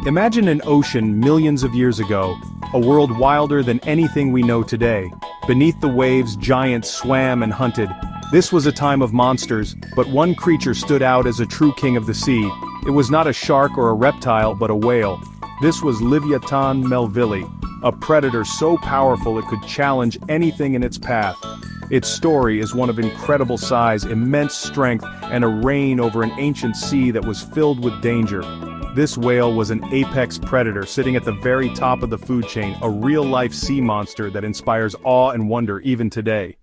Imagine an ocean millions of years ago, a world wilder than anything we know today. Beneath the waves, giants swam and hunted. This was a time of monsters, but one creature stood out as a true king of the sea. It was not a shark or a reptile, but a whale. This was Livyatan melvillei, a predator so powerful it could challenge anything in its path. Its story is one of incredible size, immense strength, and a reign over an ancient sea that was filled with danger. This whale was an apex predator sitting at the very top of the food chain, a real-life sea monster that inspires awe and wonder even today.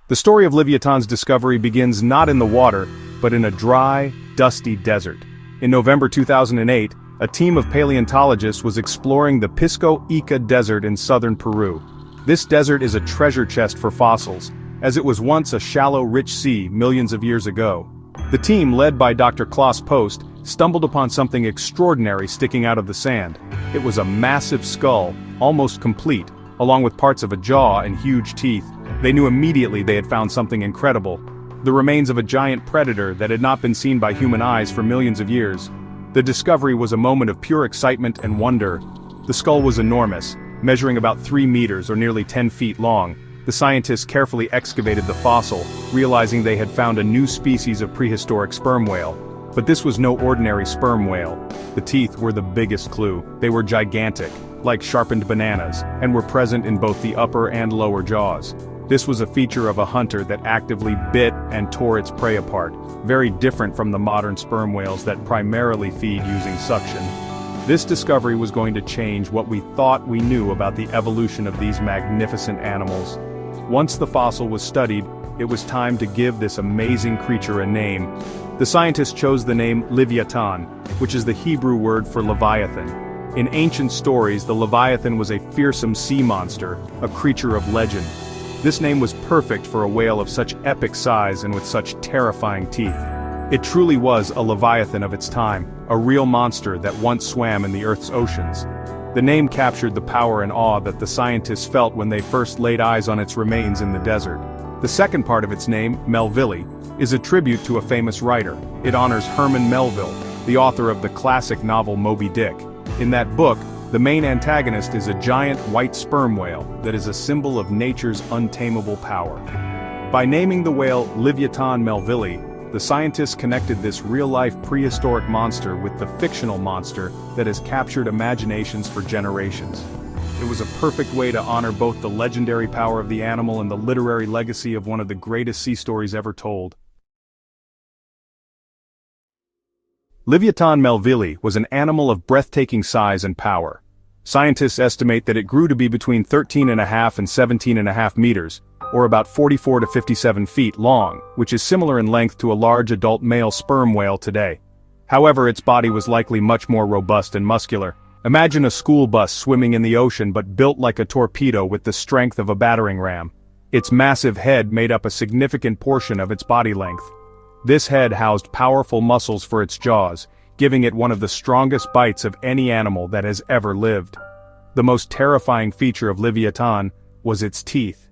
The story of Livyatan's discovery begins not in the water, but in a dry, dusty desert. In November 2008, a team of paleontologists was exploring the Pisco Ica Desert in southern Peru. This desert is a treasure chest for fossils, as it was once a shallow, rich sea millions of years ago. The team, led by Dr. Klaus Post, stumbled upon something extraordinary sticking out of the sand. It was a massive skull, almost complete, along with parts of a jaw and huge teeth. They knew immediately they had found something incredible. The remains of a giant predator that had not been seen by human eyes for millions of years. The discovery was a moment of pure excitement and wonder. The skull was enormous, measuring about 3 meters or nearly 10 feet long. The scientists carefully excavated the fossil, realizing they had found a new species of prehistoric sperm whale. But this was no ordinary sperm whale. The teeth were the biggest clue. They were gigantic, like sharpened bananas, and were present in both the upper and lower jaws. This was a feature of a hunter that actively bit and tore its prey apart, very different from the modern sperm whales that primarily feed using suction. This discovery was going to change what we thought we knew about the evolution of these magnificent animals. Once the fossil was studied, it was time to give this amazing creature a name. The scientists chose the name Livyatan, which is the Hebrew word for leviathan. In ancient stories, the leviathan was a fearsome sea monster, a creature of legend. This name was perfect for a whale of such epic size and with such terrifying teeth. It truly was a leviathan of its time, a real monster that once swam in the Earth's oceans. The name captured the power and awe that the scientists felt when they first laid eyes on its remains in the desert. The second part of its name, melvillei, is a tribute to a famous writer. It honors Herman Melville, the author of the classic novel Moby Dick. In that book, the main antagonist is a giant white sperm whale that is a symbol of nature's untamable power. By naming the whale Livyatan melvillei, the scientists connected this real-life prehistoric monster with the fictional monster that has captured imaginations for generations. It was a perfect way to honor both the legendary power of the animal and the literary legacy of one of the greatest sea stories ever told. Livyatan melvillei was an animal of breathtaking size and power. Scientists estimate that it grew to be between 13.5 and 17.5 meters, or about 44 to 57 feet long, which is similar in length to a large adult male sperm whale today. However, its body was likely much more robust and muscular. Imagine a school bus swimming in the ocean but built like a torpedo with the strength of a battering ram. Its massive head made up a significant portion of its body length. This head housed powerful muscles for its jaws, giving it one of the strongest bites of any animal that has ever lived. The most terrifying feature of Livyatan was its teeth.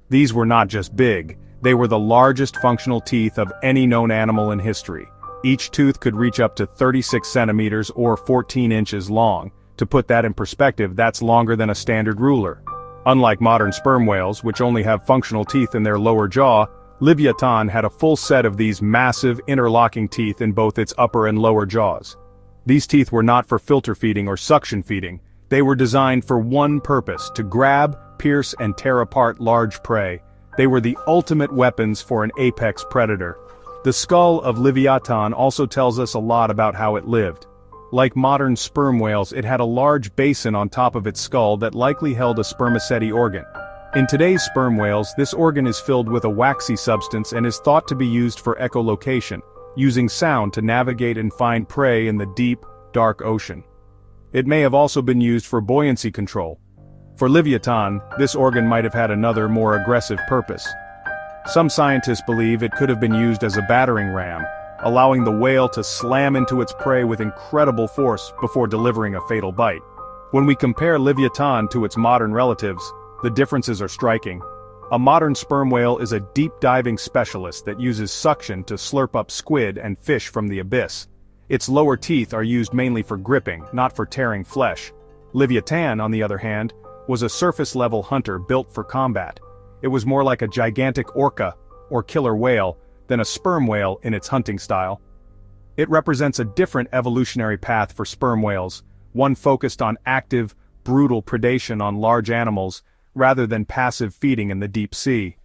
These were not just big, they were the largest functional teeth of any known animal in history. Each tooth could reach up to 36 centimeters or 14 inches long. To put that in perspective, that's longer than a standard ruler. Unlike modern sperm whales, which only have functional teeth in their lower jaw, Livyatan had a full set of these massive interlocking teeth in both its upper and lower jaws. These teeth were not for filter feeding or suction feeding. They were designed for one purpose: to grab, pierce, and tear apart large prey. They were the ultimate weapons for an apex predator. The skull of Livyatan also tells us a lot about how it lived. Like modern sperm whales, it had a large basin on top of its skull that likely held a spermaceti organ. In today's sperm whales, this organ is filled with a waxy substance and is thought to be used for echolocation, using sound to navigate and find prey in the deep, dark ocean. It may have also been used for buoyancy control. For Livyatan, this organ might have had another, more aggressive purpose. Some scientists believe it could have been used as a battering ram, allowing the whale to slam into its prey with incredible force before delivering a fatal bite. When we compare Livyatan to its modern relatives, the differences are striking. A modern sperm whale is a deep-diving specialist that uses suction to slurp up squid and fish from the abyss. Its lower teeth are used mainly for gripping, not for tearing flesh. Livyatan, on the other hand, was a surface-level hunter built for combat. It was more like a gigantic orca, or killer whale, than a sperm whale in its hunting style. It represents a different evolutionary path for sperm whales, one focused on active, brutal predation on large animals, rather than passive feeding in the deep sea.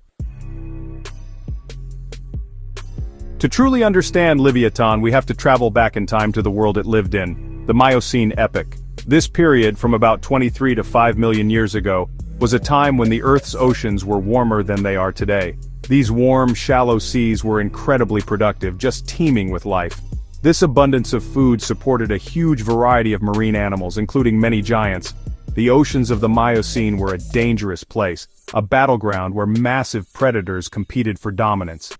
To truly understand Livyatan, we have to travel back in time to the world it lived in, the Miocene epoch. This period, from about 23 to 5 million years ago, was a time when the Earth's oceans were warmer than they are today. These warm, shallow seas were incredibly productive, just teeming with life. This abundance of food supported a huge variety of marine animals, including many giants. The oceans of the Miocene were a dangerous place, a battleground where massive predators competed for dominance.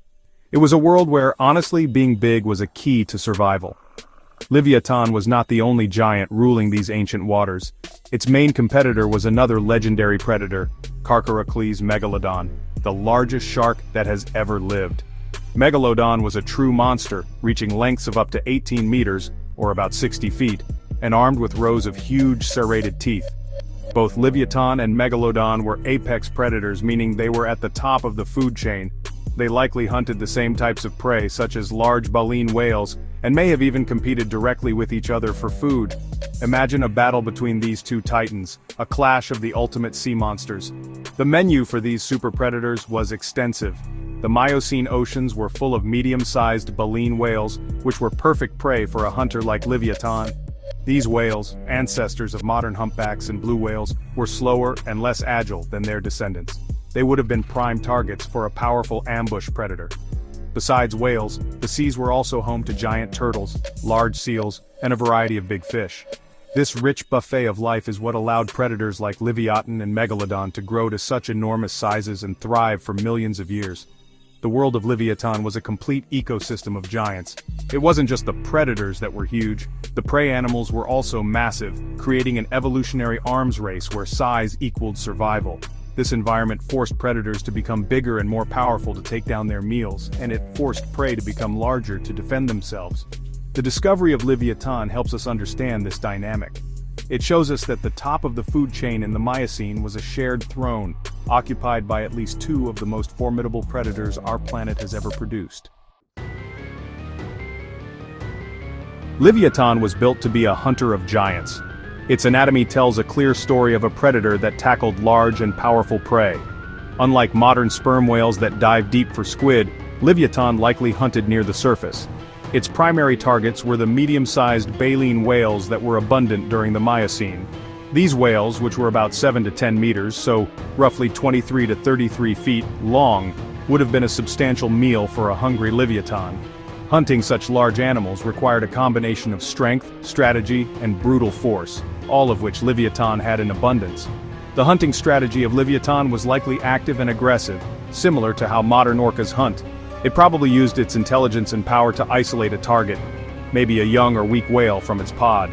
It was a world where, honestly, being big was a key to survival. Livyatan was not the only giant ruling these ancient waters. Its main competitor was another legendary predator, Carcharocles Megalodon, the largest shark that has ever lived. Megalodon was a true monster, reaching lengths of up to 18 meters, or about 60 feet, and armed with rows of huge serrated teeth. Both Livyatan and Megalodon were apex predators, meaning they were at the top of the food chain. They likely hunted the same types of prey, such as large baleen whales, and may have even competed directly with each other for food. Imagine a battle between these two titans, a clash of the ultimate sea monsters. The menu for these super predators was extensive. The Miocene oceans were full of medium-sized baleen whales, which were perfect prey for a hunter like Livyatan. These whales, ancestors of modern humpbacks and blue whales, were slower and less agile than their descendants. They would have been prime targets for a powerful ambush predator. Besides whales, the seas were also home to giant turtles, large seals, and a variety of big fish. This rich buffet of life is what allowed predators like Livyatan and Megalodon to grow to such enormous sizes and thrive for millions of years. The world of Livyatan was a complete ecosystem of giants. It wasn't just the predators that were huge, the prey animals were also massive, creating an evolutionary arms race where size equaled survival. This environment forced predators to become bigger and more powerful to take down their meals, and it forced prey to become larger to defend themselves. The discovery of Livyatan helps us understand this dynamic. It shows us that the top of the food chain in the Miocene was a shared throne, occupied by at least two of the most formidable predators our planet has ever produced. Livyatan was built to be a hunter of giants. Its anatomy tells a clear story of a predator that tackled large and powerful prey. Unlike modern sperm whales that dive deep for squid, Livyatan likely hunted near the surface. Its primary targets were the medium-sized baleen whales that were abundant during the Miocene. These whales, which were about 7 to 10 meters, so roughly 23 to 33 feet long, would have been a substantial meal for a hungry Livyatan. Hunting such large animals required a combination of strength, strategy, and brutal force, all of which Livyatan had in abundance. The hunting strategy of Livyatan was likely active and aggressive, similar to how modern orcas hunt. It probably used its intelligence and power to isolate a target, maybe a young or weak whale, from its pod.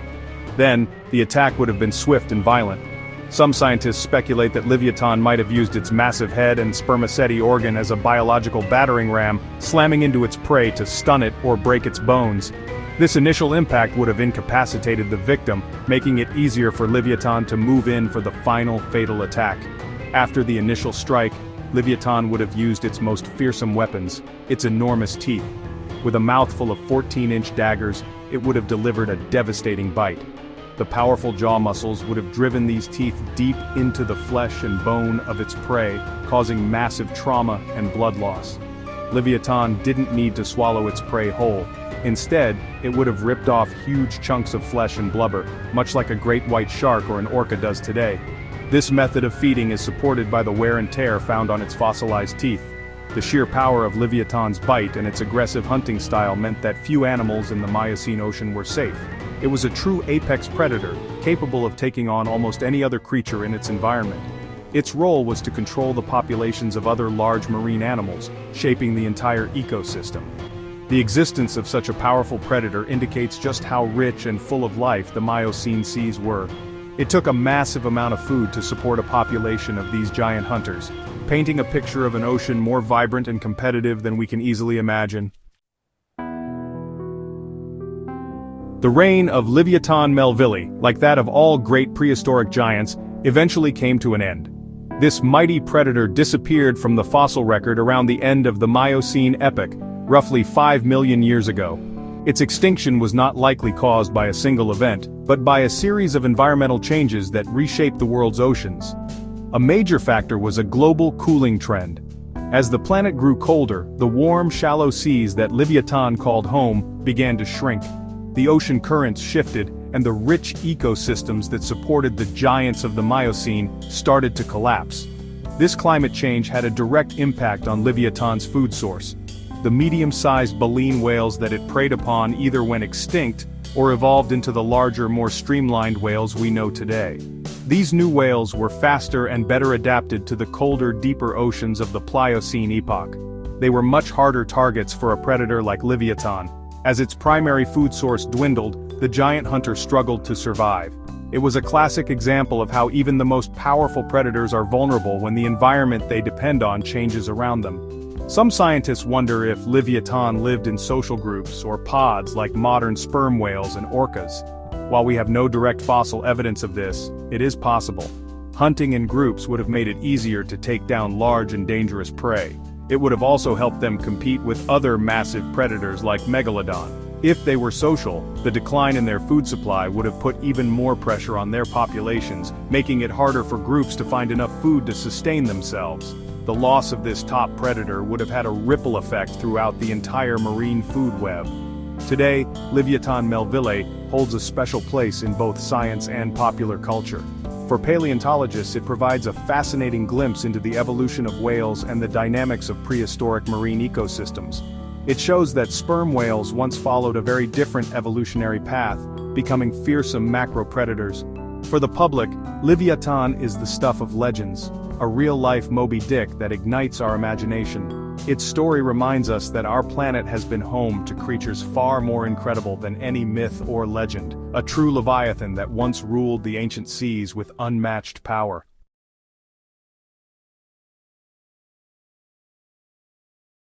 Then, the attack would have been swift and violent. Some scientists speculate that Livyatan might have used its massive head and spermaceti organ as a biological battering ram, slamming into its prey to stun it or break its bones. This initial impact would have incapacitated the victim, making it easier for Livyatan to move in for the final fatal attack. After the initial strike, Livyatan would have used its most fearsome weapons, its enormous teeth. With a mouthful of 14-inch daggers, it would have delivered a devastating bite. The powerful jaw muscles would have driven these teeth deep into the flesh and bone of its prey, causing massive trauma and blood loss. Livyatan didn't need to swallow its prey whole. Instead, it would have ripped off huge chunks of flesh and blubber, much like a great white shark or an orca does today. This method of feeding is supported by the wear and tear found on its fossilized teeth. The sheer power of Livyatan's bite and its aggressive hunting style meant that few animals in the Miocene Ocean were safe. It was a true apex predator, capable of taking on almost any other creature in its environment. Its role was to control the populations of other large marine animals, shaping the entire ecosystem. The existence of such a powerful predator indicates just how rich and full of life the Miocene seas were. It took a massive amount of food to support a population of these giant hunters, painting a picture of an ocean more vibrant and competitive than we can easily imagine. The reign of Livyatan melvillei, like that of all great prehistoric giants, eventually came to an end. This mighty predator disappeared from the fossil record around the end of the Miocene epoch, roughly 5 million years ago. Its extinction was not likely caused by a single event, but by a series of environmental changes that reshaped the world's oceans. A major factor was a global cooling trend. As the planet grew colder, the warm, shallow seas that Livyatan called home began to shrink. The ocean currents shifted, and the rich ecosystems that supported the giants of the Miocene started to collapse. This climate change had a direct impact on Livyatan's food source. The medium-sized baleen whales that it preyed upon either went extinct or evolved into the larger, more streamlined whales we know today. These new whales were faster and better adapted to the colder, deeper oceans of the Pliocene epoch. They were much harder targets for a predator like Livyatan. As its primary food source dwindled, the giant hunter struggled to survive. It was a classic example of how even the most powerful predators are vulnerable when the environment they depend on changes around them. Some scientists wonder if Livyatan lived in social groups or pods like modern sperm whales and orcas. While we have no direct fossil evidence of this, it is possible. Hunting in groups would have made it easier to take down large and dangerous prey. It would have also helped them compete with other massive predators like Megalodon. If they were social, the decline in their food supply would have put even more pressure on their populations, making it harder for groups to find enough food to sustain themselves. The loss of this top predator would have had a ripple effect throughout the entire marine food web. Today, Livyatan melvillei holds a special place in both science and popular culture. For paleontologists, it provides a fascinating glimpse into the evolution of whales and the dynamics of prehistoric marine ecosystems. It shows that sperm whales once followed a very different evolutionary path, becoming fearsome macro-predators. For the public, Livyatan is the stuff of legends, a real-life Moby Dick that ignites our imagination. Its story reminds us that our planet has been home to creatures far more incredible than any myth or legend, a true leviathan that once ruled the ancient seas with unmatched power.